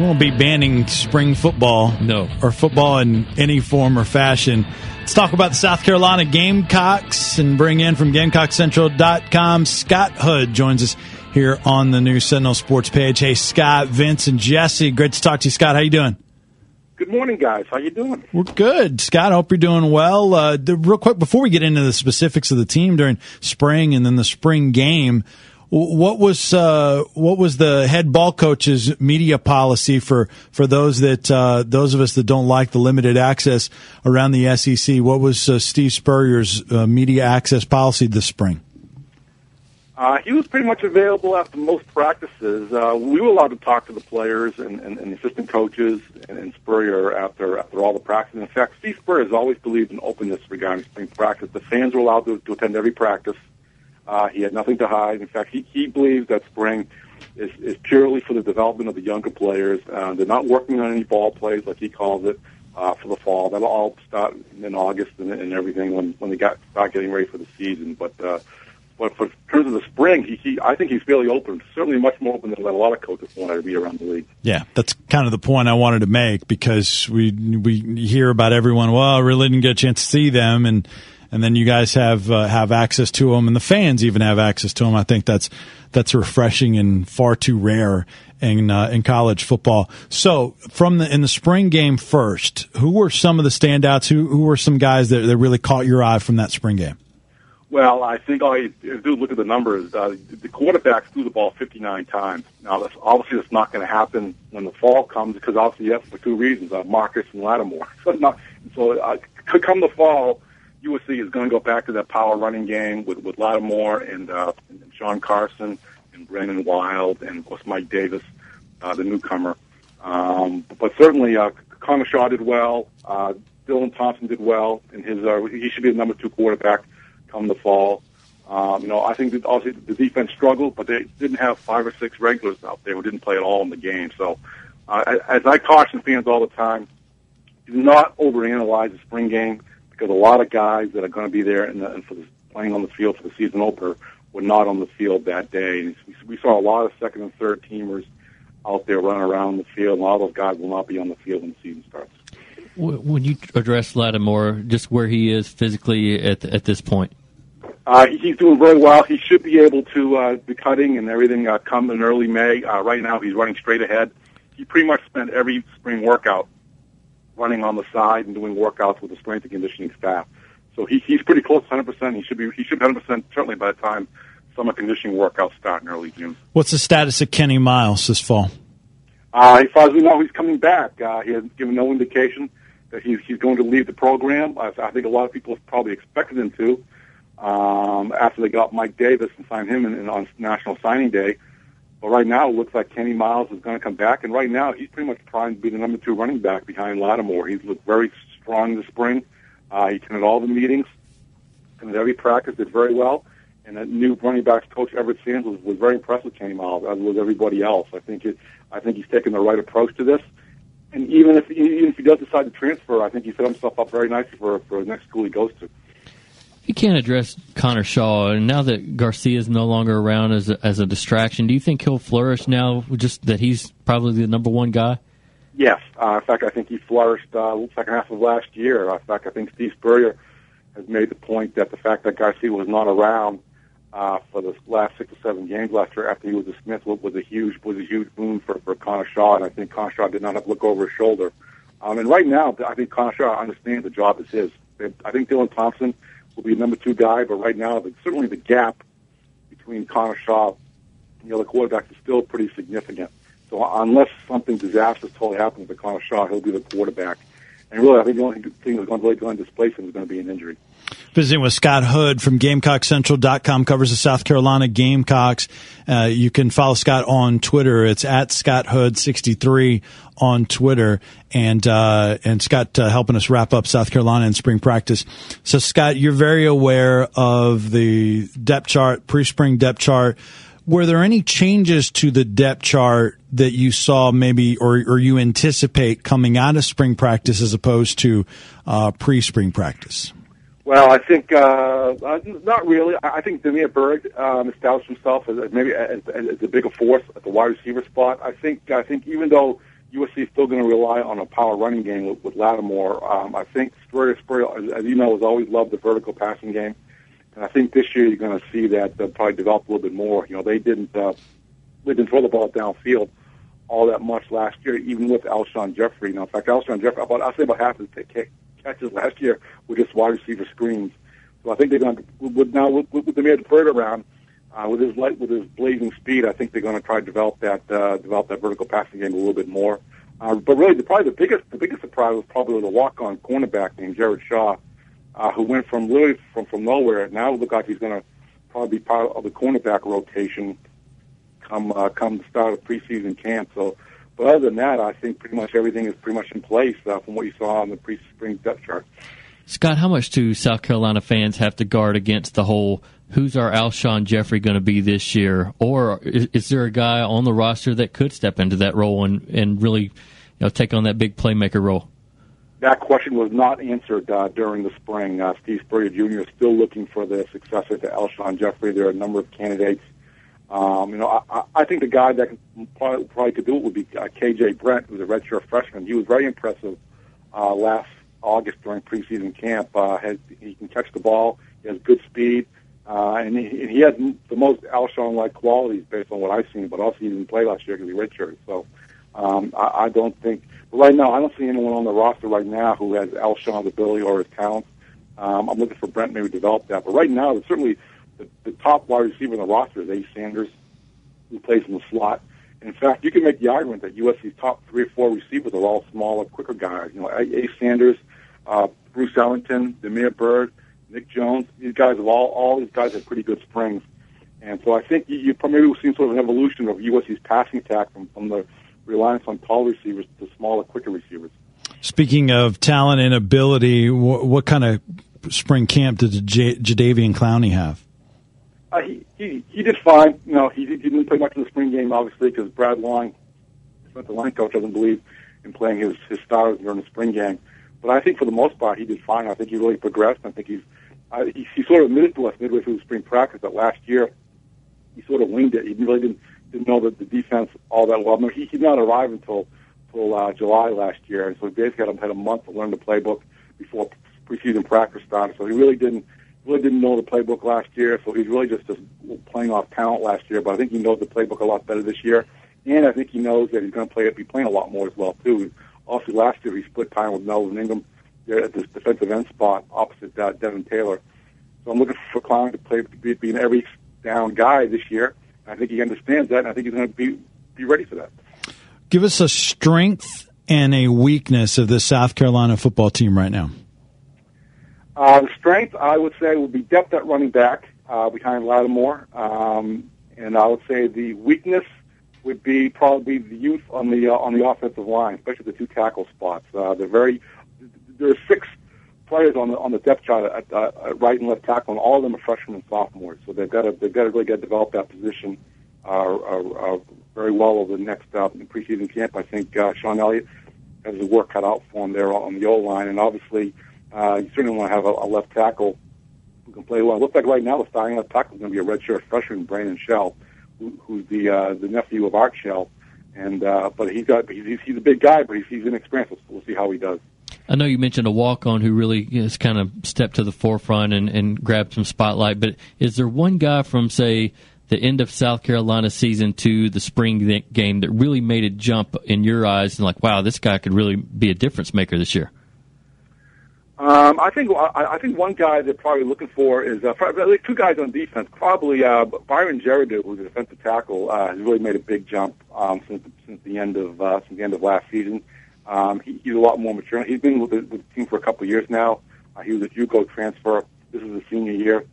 We won't be banning spring football. No. Or football in any form or fashion. Let's talk about the South Carolina Gamecocks and bring in from GamecockCentral.com, Scott Hood joins us here on the new Sentinel Sports Page. Hey, Scott, Vince, and Jesse. Great to talk to you, Scott. How you doing? Good morning, guys. How you doing? We're good, Scott. I hope you're doing well. Real quick, before we get into the specifics of the team during spring and then the spring game, what was the head ball coach's media policy for those of us that don't like the limited access around the SEC? What was Steve Spurrier's media access policy this spring? He was pretty much available after most practices. We were allowed to talk to the players and the assistant coaches and Spurrier after all the practices. In fact, Steve Spurrier has always believed in openness regarding spring practice. The fans were allowed to attend every practice. He had nothing to hide. In fact, he believes that spring is purely for the development of the younger players. They're not working on any ball plays, like he calls it, for the fall. That'll all start in August and everything when they start getting ready for the season. But for terms of the spring, I think he's fairly open, certainly much more open than a lot of coaches want to be around the league. Yeah, that's kind of the point I wanted to make, because we hear about everyone, well, I really didn't get a chance to see them, and then you guys have access to them, and the fans even have access to them. I think that's refreshing and far too rare in college football. So, in the spring game first, who were some of the standouts? Who were some guys that really caught your eye from that spring game? Well, I think all you do look at the numbers. The quarterbacks threw the ball 59 times. Now, that's not going to happen when the fall comes, because obviously that's for two reasons: Marcus and Lattimore. Could come the fall, USC is going to go back to that power running game with Lattimore and Sean Carson and Brandon Wild and, of course, Mike Davis, the newcomer. But certainly, Connor Shaw did well. Dylan Thompson did well, and he should be the number 2 quarterback come the fall. I think that obviously the defense struggled, but they didn't have 5 or 6 regulars out there who didn't play at all in the game. So, as I caution fans all the time, do not overanalyze the spring game, because a lot of guys that are going to be there and playing on the field for the season opener were not on the field that day. And we saw a lot of second and third teamers out there running around the field, and all those guys will not be on the field when the season starts. When you address Lattimore, just where he is physically at this point? He's doing very well. He should be able to be cutting and everything come in early May. Right now, he's running straight ahead. He pretty much spent every spring workout running on the side and doing workouts with the strength and conditioning staff. So he's pretty close to 100%. He should be 100% certainly by the time summer conditioning workouts start in early June. What's the status of Kenny Miles this fall? As far as we know, he's coming back. He has given no indication that he's going to leave the program. I think a lot of people probably expected him to after they got Mike Davis and signed him on National Signing Day. But right now, it looks like Kenny Miles is going to come back, and right now he's pretty much primed to be the number 2 running back behind Lattimore. He's looked very strong this spring. He attended all the meetings, attended every practice, did very well. And that new running backs coach, Everett Sands, was very impressed with Kenny Miles, as was everybody else. I think he's taken the right approach to this. And even if he does decide to transfer, I think he set himself up very nicely for the next school he goes to. You can't address Connor Shaw, and now that Garcia is no longer around as a distraction, do you think he'll flourish now, just that he's probably the number 1 guy? Yes. In fact, I think he flourished second half of last year. In fact, I think Steve Spurrier has made the point that the fact that Garcia was not around for the last 6 or 7 games last year after he was dismissed was a huge boon for Connor Shaw, and I think Connor Shaw did not have to look over his shoulder. And right now, I think Connor Shaw understands the job is his. I think Dylan Thompson will be the number 2 guy, but right now, certainly the gap between Connor Shaw and the other quarterbacks is still pretty significant. So unless something disastrous totally happens to Connor Shaw, he'll be the quarterback. And really, I think the only thing that's going to displace him is going to be an injury. Visiting with Scott Hood from GamecockCentral.com, covers the South Carolina Gamecocks. You can follow Scott on Twitter. It's at ScottHood63 on Twitter. And Scott helping us wrap up South Carolina in spring practice. So, Scott, you're very aware of the depth chart, pre-spring depth chart. Were there any changes to the depth chart that you saw maybe or you anticipate coming out of spring practice as opposed to pre-spring practice? Well, I think not really. I think Demir Berg established himself as a bigger force at the wide receiver spot. I think even though USC is still going to rely on a power running game with Lattimore. I think Spurrier, as you know, has always loved the vertical passing game. And I think this year you're going to see that they'll probably develop a little bit more. They didn't throw the ball downfield all that much last year, even with Alshon Jeffrey. In fact, Alshon Jeffrey, I'll say about half of his catches last year were just wide receiver screens. So I think they're going to, with the made third around, with his blazing speed, I think they're going to try to develop that vertical passing game a little bit more. But really, the biggest surprise was probably the walk-on cornerback named Jared Shaw, who went from nowhere. Now it looks like he's going to probably be part of the cornerback rotation come the start of preseason camp. So, but other than that, I think pretty much everything is pretty much in place from what you saw on the pre-spring depth chart. Scott, how much do South Carolina fans have to guard against the whole who's our Alshon Jeffrey going to be this year? Or is there a guy on the roster that could step into that role and really take on that big playmaker role? That question was not answered during the spring. Steve Spurrier Jr. is still looking for the successor to Alshon Jeffrey. There are a number of candidates. I think the guy that probably could do it would be KJ Brent, who's a redshirt freshman. He was very impressive last August during preseason camp. He can catch the ball. He has good speed. And he has the most Alshon-like qualities based on what I've seen, but also he didn't play last year because he redshirted. So I don't think, right now, I don't see anyone on the roster right now who has Alshon's ability or his talent. I'm looking for Brent maybe to develop that. But right now, certainly the top wide receiver in the roster is Ace Sanders, who plays in the slot. In fact, you can make the argument that USC's top 3 or 4 receivers are all smaller, quicker guys. Ace Sanders, Bruce Ellington, Demir Bird, Nick Jones. These guys have all these guys have pretty good springs, and so I think you probably will see sort of an evolution of USC's passing attack from the reliance on tall receivers to smaller, quicker receivers. Speaking of talent and ability, what kind of spring camp did Jadeveon Clowney have? He did fine. He didn't play much in the spring game, obviously, because Brad Long, the line coach, doesn't believe in playing his stars during the spring game. But I think for the most part, he did fine. I think he really progressed. I think he sort of admitted to us midway through the spring practice that last year he sort of winged it. He really didn't know the defense all that well. He did not arrive until July last year, and so he basically had a month to learn the playbook before preseason practice started. So he really didn't know the playbook last year. So he's really just playing off talent last year. But I think he knows the playbook a lot better this year, and I think he knows that he's going to be playing a lot more as well too. Also, last year he split time with Melvin Ingram there at this defensive end spot opposite Devin Taylor. So I'm looking for Clowney to be an every down guy this year. I think he understands that, and I think he's going to be ready for that. Give us a strength and a weakness of the South Carolina football team right now. The strength, I would say, would be depth at running back behind Lattimore, and I would say the weakness would be probably the youth on the offensive line, especially the 2 tackle spots. There are 6 players on the depth chart at right and left tackle, and all of them are freshmen and sophomores. So they've got to really get to develop that position very well over the next preseason camp. I think Sean Elliott has his work cut out for him there on the O-line, and obviously you certainly want to have a left tackle who can play well. It looks like right now the starting left tackle is going to be a redshirt freshman, Brandon Shell, who's the nephew of Art Shell, and but he's a big guy, but he's inexperienced. We'll see how he does. I know you mentioned a walk-on who really has kind of stepped to the forefront and grabbed some spotlight, but is there one guy from, say, the end of South Carolina season to the spring game that really made a jump in your eyes and like, wow, this guy could really be a difference maker this year? I think one guy they're probably looking for is probably 2 guys on defense. Probably Byron Gerardo, who's a defensive tackle, has really made a big jump since the end of last season. He's a lot more mature. He's been with the team for a couple of years now. He was a JUCO transfer. This is his senior year.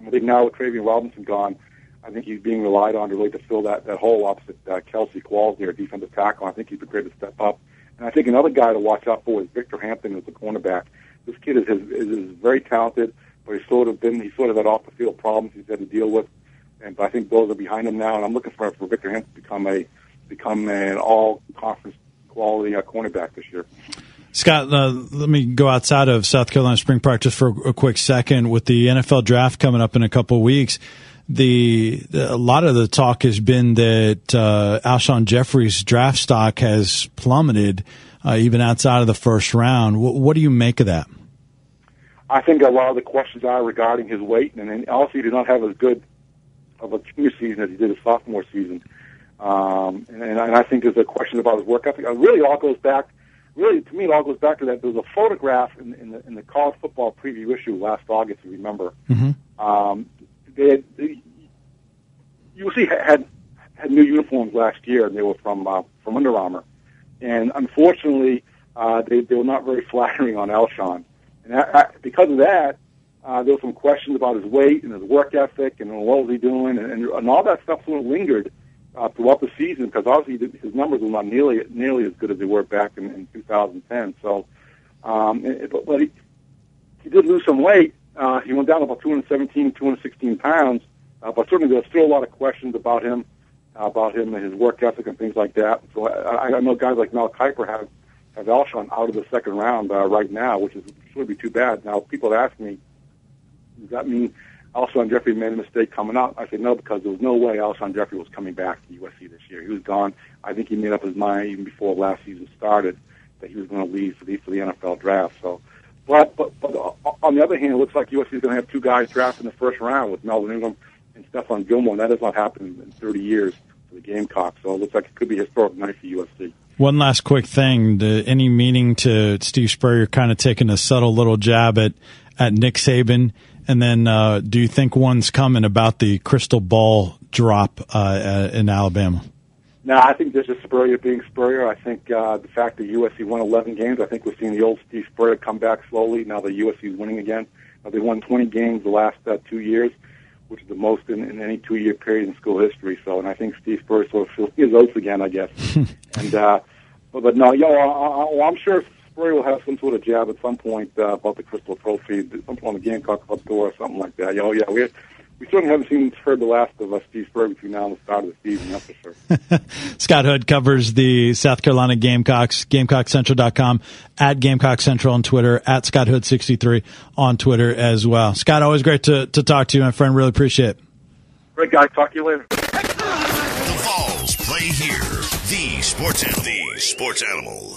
I think now with Travian Robinson gone, I think he's being relied on to really to fill that hole opposite Kelsey Qualls there, defensive tackle. I think he's prepared to step up. And I think another guy to watch out for is Victor Hampton, who's the cornerback. This kid is very talented, but he's sort of had off the field problems he's had to deal with. And I think those are behind him now. And I'm looking for Victor Hampton to become an all conference quality cornerback this year. Scott, let me go outside of South Carolina spring practice for a quick second. With the NFL draft coming up in a couple of weeks, a lot of the talk has been that Alshon Jeffrey's draft stock has plummeted, even outside of the first round. What do you make of that? I think a lot of the questions are regarding his weight, and also he did not have as good of a junior season as he did his sophomore season. And I think there's a question about his work ethic. It really, to me, it all goes back to that. There was a photograph in the college football preview issue last August, if you remember. Mm-hmm. USC had new uniforms last year, and they were from Under Armour. And unfortunately, they were not very flattering on Alshon. And because of that, there were some questions about his weight and his work ethic and what was he doing, and all that stuff sort of lingered throughout the season, because obviously his numbers were not nearly as good as they were back in 2010. So, but he did lose some weight. He went down about 217, 216 pounds, but certainly there's still a lot of questions about him and his work ethic and things like that. So I know guys like Mel Kiper have Alshon out of the second round right now, which would be too bad. Now, people ask me, does that mean Alshon Jeffrey made a mistake coming out? I say no, because there was no way Alshon Jeffrey was coming back to USC this year. He was gone. I think he made up his mind even before last season started that he was going to leave for the NFL draft. So, but on the other hand, it looks like USC is going to have two guys drafted in the first round with Melvin Ingram and Stephon Gilmore, and that has not happened in 30 years for the Gamecocks. So it looks like it could be a historic night for USC. One last quick thing. Any meaning to Steve Spurrier kind of taking a subtle little jab at Nick Saban? And then do you think one's coming about the crystal ball drop in Alabama? No, I think this is Spurrier being Spurrier. I think the fact that USC won 11 games, I think we're seeing the old Steve Spurrier come back slowly now that USC is winning again. They won 20 games the last 2 years, which is the most in any 2-year period in school history. So, and I think Steve Spurrier sort of feels his oats again, I guess. And but no, I'm sure Spurrier will have some sort of jab at some point about the Crystal Trophy, some point on the Gamecock Club door or something like that. We certainly haven't heard the last of Steve Spurrier between now and the start of the season, that's for sure. Scott Hood covers the South Carolina Gamecocks, GamecockCentral.com, at Gamecock Central on Twitter, at Scott Hood 63 on Twitter as well. Scott, always great to talk to you, my friend. Really appreciate it. Great guy. Talk to you later. The Vols play here. The Sports Animal.